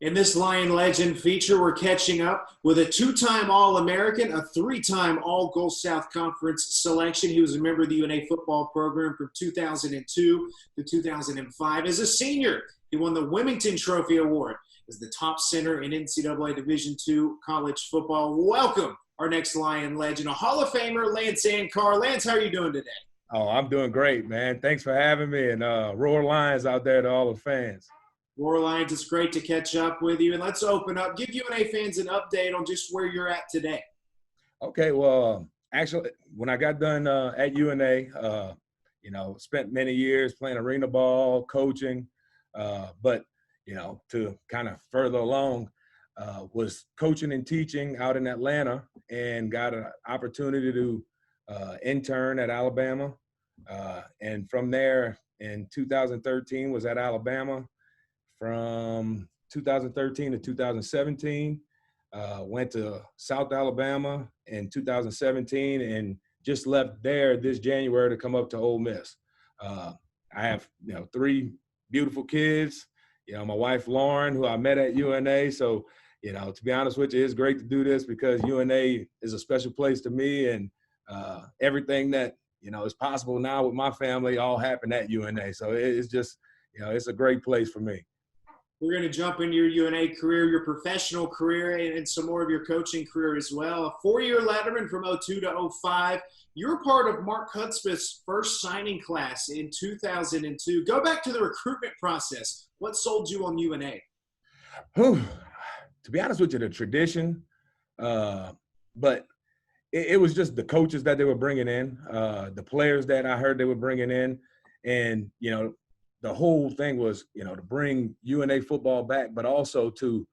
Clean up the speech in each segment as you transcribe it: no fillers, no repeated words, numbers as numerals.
In this Lion Legend feature, we're catching up with a two-time All-American, a three-time All-Gulf South Conference selection. He was a member of the UNA football program from 2002 to 2005. As a senior, he won the Wimington Trophy Award as the top center in NCAA Division II college football. Welcome, our next Lion Legend, a Hall of Famer, Lance Ancar. Lance, how are you doing today? Oh, I'm doing great, man. Thanks for having me, and Roar Lions out there to all the fans. Roar Lions, it's great to catch up with you. And let's open up, give UNA fans an update on just where you're at today. Okay, well, actually, when I got done at UNA, spent many years playing arena ball, coaching, but, to kind of further along, was coaching and teaching out in Atlanta and got an opportunity to intern at Alabama. And from there in 2013 was at Alabama. From 2013 to 2017, went to South Alabama in 2017 and just left there this January to come up to Ole Miss. I have, three beautiful kids. My wife, Lauren, who I met at UNA. So, to be honest with you, it's great to do this because UNA is a special place to me, and everything that, is possible now with my family all happened at UNA. So it's just, it's a great place for me. We're going to jump into your UNA career, your professional career, and some more of your coaching career as well. A four-year letterman from 02 to 05. You're part of Mark Hudspeth's first signing class in 2002. Go back to the recruitment process. What sold you on UNA? To be honest with you, the tradition, but it was just the coaches that they were bringing in, the players that I heard they were bringing in, and, the whole thing was, to bring UNA football back, but also to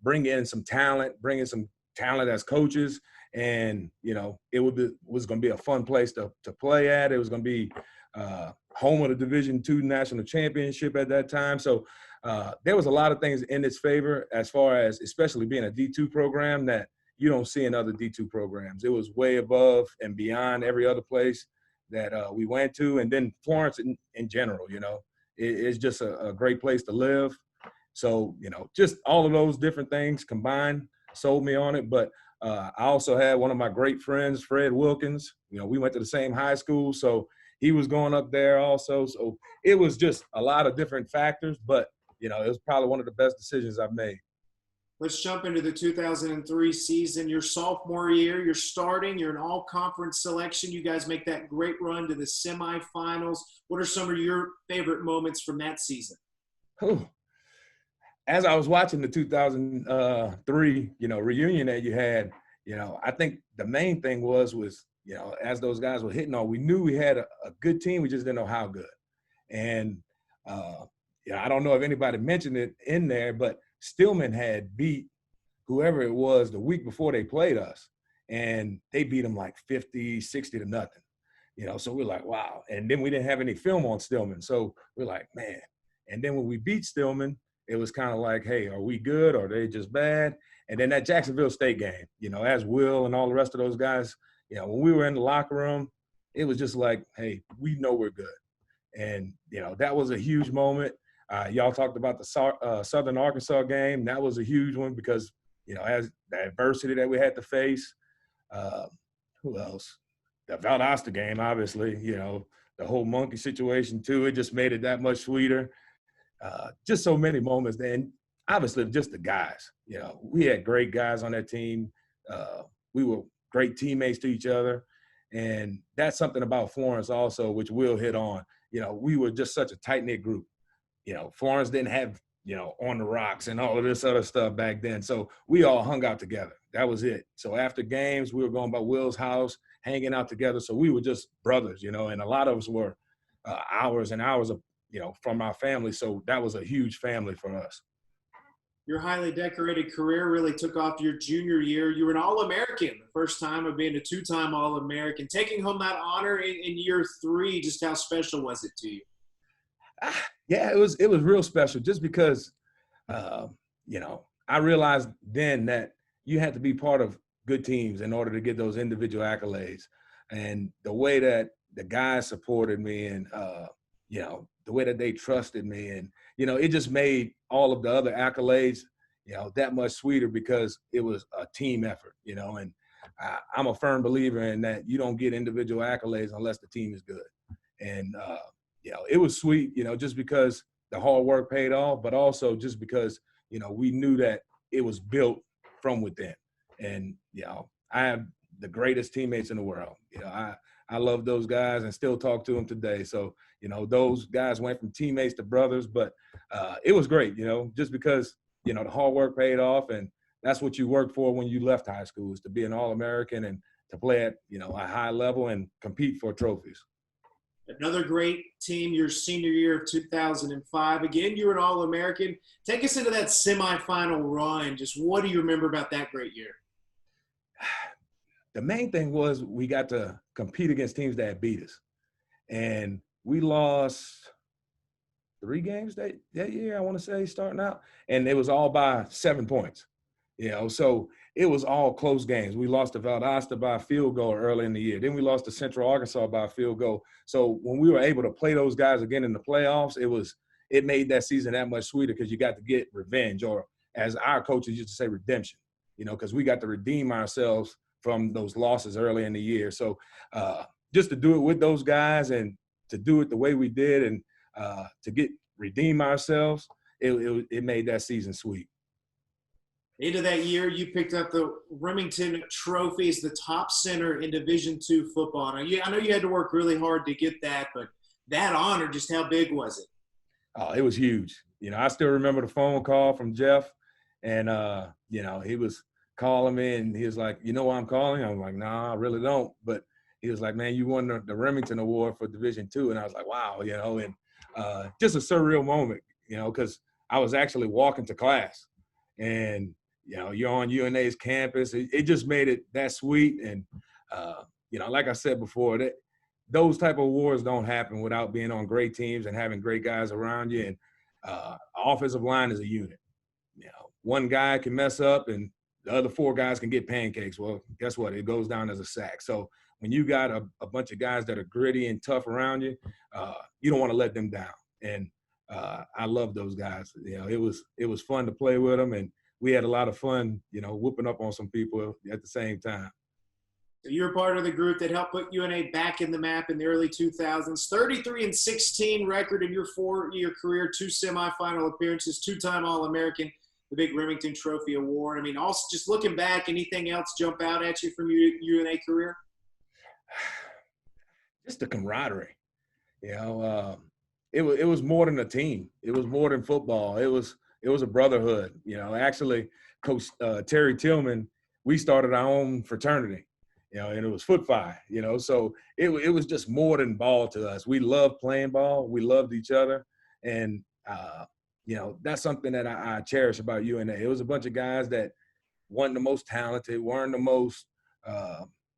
bring in some talent, as coaches. And, it was going to be a fun place to play at. It was going to be home of the Division II national championship at that time. So there was a lot of things in its favor as far as especially being a D2 program that you don't see in other D2 programs. It was way above and beyond every other place that we went to. And then Florence in general, it's just a great place to live. So, just all of those different things combined sold me on it. But I also had one of my great friends, Fred Wilkins. We went to the same high school, so he was going up there also. So it was just a lot of different factors, but, it was probably one of the best decisions I've made. Let's jump into the 2003 season. Your sophomore year, you're starting. You're an all-conference selection. You guys make that great run to the semifinals. What are some of your favorite moments from that season? As I was watching the 2003, reunion that you had, I think the main thing was, as those guys were hitting on, we knew we had a good team. We just didn't know how good. And, I don't know if anybody mentioned it in there, but Stillman had beat whoever it was the week before they played us, and they beat them like 50, 60 to nothing, so we're like, wow. And then we didn't have any film on Stillman. So we're like, man. And then when we beat Stillman, it was kind of like, hey, are we good or are they just bad? And then that Jacksonville State game, as Will and all the rest of those guys, when we were in the locker room, it was just like, hey, we know we're good. And, that was a huge moment. Y'all talked about the Southern Arkansas game. That was a huge one because, as the adversity that we had to face. Who else? The Valdosta game, obviously, the whole monkey situation too. It just made it that much sweeter. Just so many moments. And obviously just the guys, we had great guys on that team. We were great teammates to each other. And that's something about Florence also, which Will hit on. We were just such a tight-knit group. Florence didn't have, on the rocks and all of this other stuff back then. So we all hung out together. That was it. So after games, we were going by Will's house, hanging out together. So we were just brothers, and a lot of us were hours and hours of, from our family. So that was a huge family for us. Your highly decorated career really took off your junior year. You were an All-American, the first time of being a two-time All-American. Taking home that honor in year three, just how special was it to you? Yeah, it was real special just because, I realized then that you had to be part of good teams in order to get those individual accolades. And the way that the guys supported me and, the way that they trusted me and, it just made all of the other accolades, that much sweeter because it was a team effort, and I'm a firm believer in that you don't get individual accolades unless the team is good. And, it was sweet, just because the hard work paid off, but also just because, we knew that it was built from within. And, I have the greatest teammates in the world. I love those guys and still talk to them today. So, those guys went from teammates to brothers, but it was great, just because, the hard work paid off, and that's what you worked for when you left high school, is to be an All-American and to play at, a high level and compete for trophies. Another great team, your senior year of 2005. Again, you were an All-American. Take us into that semifinal run. Just what do you remember about that great year? The main thing was we got to compete against teams that beat us. And we lost 3 games that year, I want to say, starting out. And it was all by 7 points. So it was all close games. We lost to Valdosta by a field goal early in the year. Then we lost to Central Arkansas by a field goal. So when we were able to play those guys again in the playoffs, it made that season that much sweeter because you got to get revenge, or as our coaches used to say, redemption, because we got to redeem ourselves from those losses early in the year. So just to do it with those guys and to do it the way we did and to redeem ourselves, it made that season sweet. Into that year, you picked up the Remington Trophy as the top center in Division II football. Now, I know you had to work really hard to get that, but that honor, just how big was it? Oh, it was huge. I still remember the phone call from Jeff, and, he was calling me, and he was like, "You know why I'm calling?" I was like, "Nah, I really don't." But he was like, "Man, you won the Remington Award for Division II." And I was like, "Wow," and just a surreal moment, because I was actually walking to class, and you're on UNA's campus. It just made it that sweet. And, like I said before, those type of awards don't happen without being on great teams and having great guys around you. And offensive line is a unit. One guy can mess up and the other 4 guys can get pancakes. Well, guess what? It goes down as a sack. So when you got a bunch of guys that are gritty and tough around you, you don't want to let them down. And I love those guys. It was fun to play with them, and we had a lot of fun, whooping up on some people at the same time. So you're part of the group that helped put UNA back in the map in the early 2000s. 33-16 record in your 4-year career, 2 semifinal appearances, 2-time All-American, the big Remington Trophy Award. I mean, also just looking back, anything else jump out at you from your UNA career? Just the camaraderie. It was more than a team. It was more than football. It was a brotherhood. Actually, Coach Terry Tillman, we started our own fraternity, and it was foot five, so it was just more than ball to us. We loved playing ball. We loved each other. And, that's something that I cherish about UNA. It was a bunch of guys that weren't the most talented, weren't the most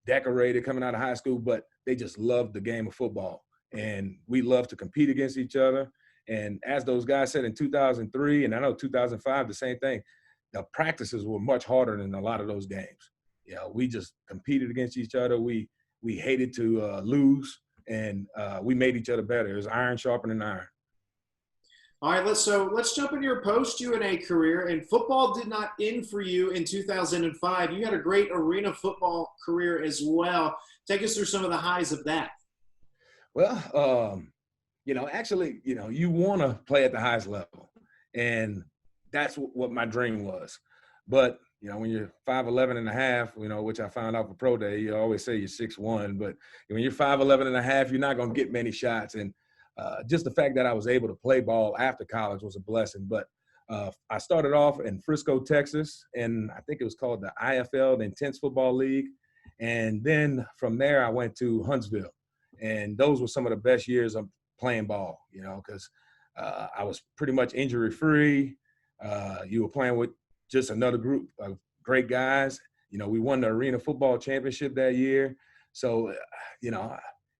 decorated coming out of high school, but they just loved the game of football. And we loved to compete against each other. And as those guys said in 2003, and I know 2005, the same thing, the practices were much harder than a lot of those games. We just competed against each other. We hated to lose, and we made each other better. It was iron sharpening iron. All right, let's jump into your post-UNA career. And football did not end for you in 2005. You had a great arena football career as well. Take us through some of the highs of that. Well, actually, you want to play at the highest level. And that's what my dream was. But, when you're 5'11 and a half, which I found out for pro day, you always say you're 6'1", but when you're 5'11 and a half, you're not going to get many shots. And just the fact that I was able to play ball after college was a blessing. But I started off in Frisco, Texas, and I think it was called the IFL, the Intense Football League. And then from there, I went to Huntsville. And those were some of the best years of playing ball, because I was pretty much injury-free. You were playing with just another group of great guys. We won the Arena Football Championship that year. So,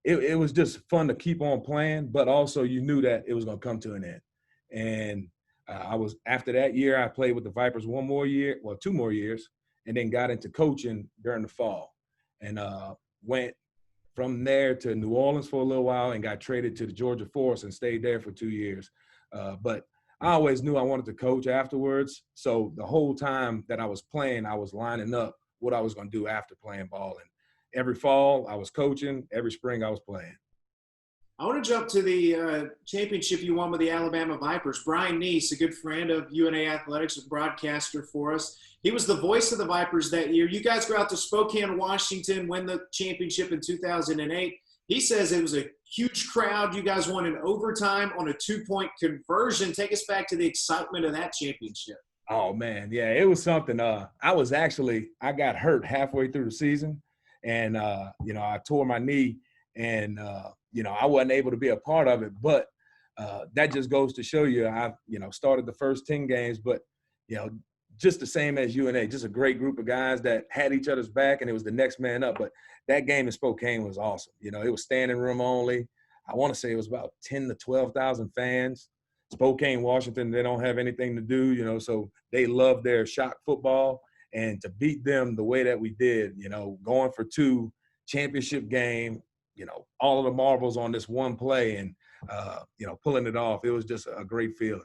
it was just fun to keep on playing, but also you knew that it was going to come to an end. And after that year, I played with the Vipers 2 more years, and then got into coaching during the fall. And went from there to New Orleans for a little while and got traded to the Georgia Force and stayed there for 2 years. But I always knew I wanted to coach afterwards. So the whole time that I was playing, I was lining up what I was going to do after playing ball. And every fall I was coaching, every spring I was playing. I want to jump to the championship you won with the Alabama Vipers. Brian Neese, a good friend of UNA Athletics, a broadcaster for us. He was the voice of the Vipers that year. You guys go out to Spokane, Washington, win the championship in 2008. He says it was a huge crowd. You guys won in overtime on a 2-point conversion. Take us back to the excitement of that championship. Oh, man. Yeah, it was something. I got hurt halfway through the season. And, I tore my knee. And, I wasn't able to be a part of it. But that just goes to show you, I started the first 10 games. But, just the same as UNA, just a great group of guys that had each other's back, and it was the next man up. But that game in Spokane was awesome. It was standing room only. I want to say it was about 10 to 12,000 fans. Spokane, Washington, they don't have anything to do, so they love their shot football. And to beat them the way that we did, going for 2, championship game, all of the marbles on this one play and, pulling it off, it was just a great feeling.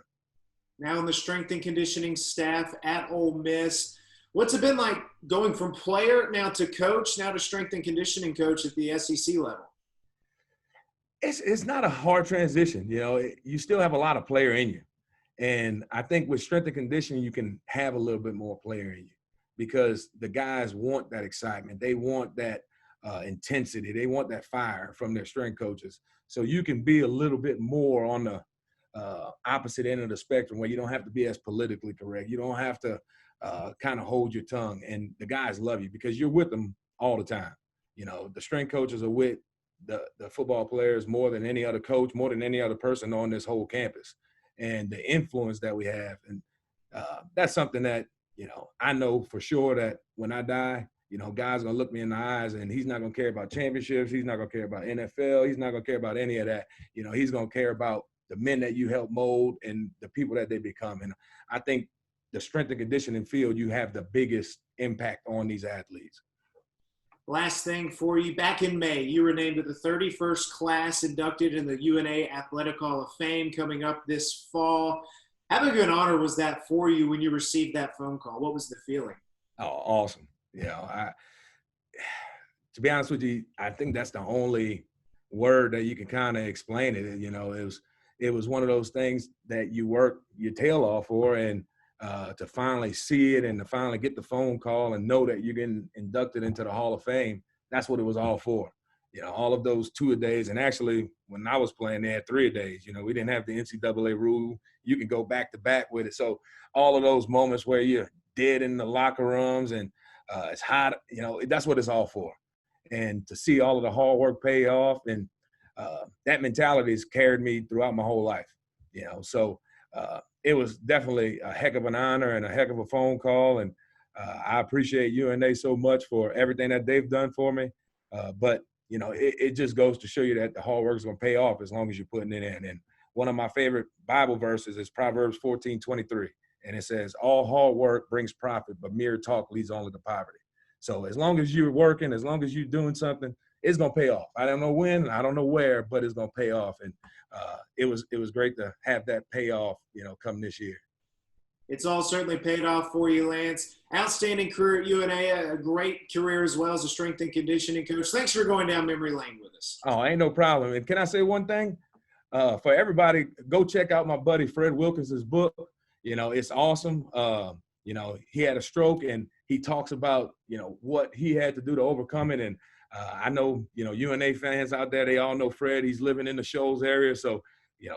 Now in the strength and conditioning staff at Ole Miss. What's it been like going from player now to coach, now to strength and conditioning coach at the SEC level? It's not a hard transition. You still have a lot of player in you. And I think with strength and conditioning, you can have a little bit more player in you because the guys want that excitement. They want that intensity. They want that fire from their strength coaches. So you can be a little bit more on the opposite end of the spectrum where you don't have to be as politically correct. You don't have to kind of hold your tongue. And the guys love you because you're with them all the time. The strength coaches are with the football players more than any other coach, more than any other person on this whole campus. And the influence that we have. And that's something that, I know for sure that when I die, God's going to look me in the eyes and he's not going to care about championships. He's not going to care about NFL. He's not going to care about any of that. He's going to care about the men that you help mold and the people that they become. And I think the strength and conditioning field, you have the biggest impact on these athletes. Last thing for you, back in May, you were named to the 31st class inducted in the UNA Athletic Hall of Fame coming up this fall. How big of an honor was that for you when you received that phone call? What was the feeling? Oh, awesome. To be honest with you, I think that's the only word that you can kind of explain it. It was one of those things that you work your tail off for, and to finally see it and to finally get the phone call and know that you're getting inducted into the Hall of Fame, that's what it was all for. All of those 2-a-days. And actually, when I was playing, they had 3-a-days. We didn't have the NCAA rule. You can go back to back with it. So all of those moments where you're dead in the locker rooms and it's hot, that's what it's all for. And to see all of the hard work pay off, and that mentality has carried me throughout my whole life. So it was definitely a heck of an honor and a heck of a phone call. And I appreciate UNA so much for everything that they've done for me. But it just goes to show you that the hard work is going to pay off as long as you're putting it in. And one of my favorite Bible verses is Proverbs 14:23. And it says, all hard work brings profit, but mere talk leads only to poverty. So as long as you're working, as long as you're doing something, it's going to pay off. I don't know when, I don't know where, but it's going to pay off. And it was great to have that payoff, come this year. It's all certainly paid off for you, Lance. Outstanding career at UNA, a great career as well as a strength and conditioning coach. Thanks for going down memory lane with us. Oh, ain't no problem. And can I say one thing? For everybody, go check out my buddy Fred Wilkins' book. It's awesome. He had a stroke and he talks about, what he had to do to overcome it. And I know, UNA fans out there, they all know Fred. He's living in the Shoals area. So,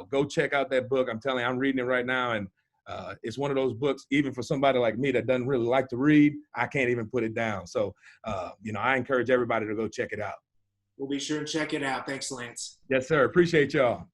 go check out that book. I'm telling you, I'm reading it right now. And it's one of those books, even for somebody like me that doesn't really like to read, I can't even put it down. So, I encourage everybody to go check it out. We'll be sure and check it out. Thanks, Lance. Yes, sir. Appreciate y'all.